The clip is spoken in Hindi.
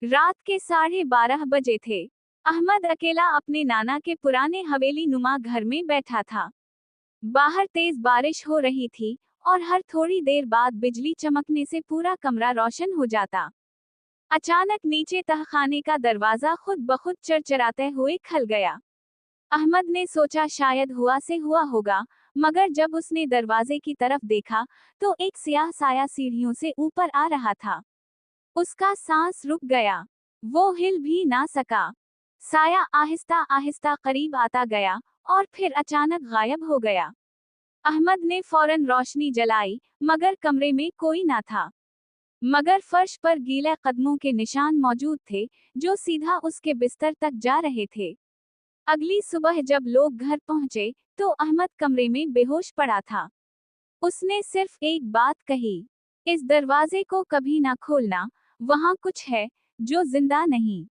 रात के 12:30 बजे थे। अहमद अकेला अपने नाना के पुराने हवेली नुमा घर में बैठा था। बाहर तेज बारिश हो रही थी और हर थोड़ी देर बाद बिजली चमकने से पूरा कमरा रोशन हो जाता। अचानक नीचे तहखाने का दरवाजा खुद ब खुद चरचराते हुए खुल गया। अहमद ने सोचा शायद हुआ से हुआ होगा, मगर जब उसने दरवाजे की तरफ देखा तो एक स्याह साया सीढ़ियों से ऊपर आ रहा था। उसका सांस रुक गया। वो हिल भी ना सका। साया आहिस्ता आहिस्ता करीब आता गया और फिर अचानक गायब हो गया। अहमद ने फौरन रोशनी जलाई, मगर कमरे में कोई ना था। मगर फर्श पर गीले कदमों के निशान मौजूद थे, जो सीधा उसके बिस्तर तक जा रहे थे। अगली सुबह जब लोग घर पहुंचे, तो अहमद कमरे में बेहोश पड़ा था। उसने सिर्फ एक बात कही, इस दरवाजे को कभी ना खोलना, वहां कुछ है जो जिंदा नहीं।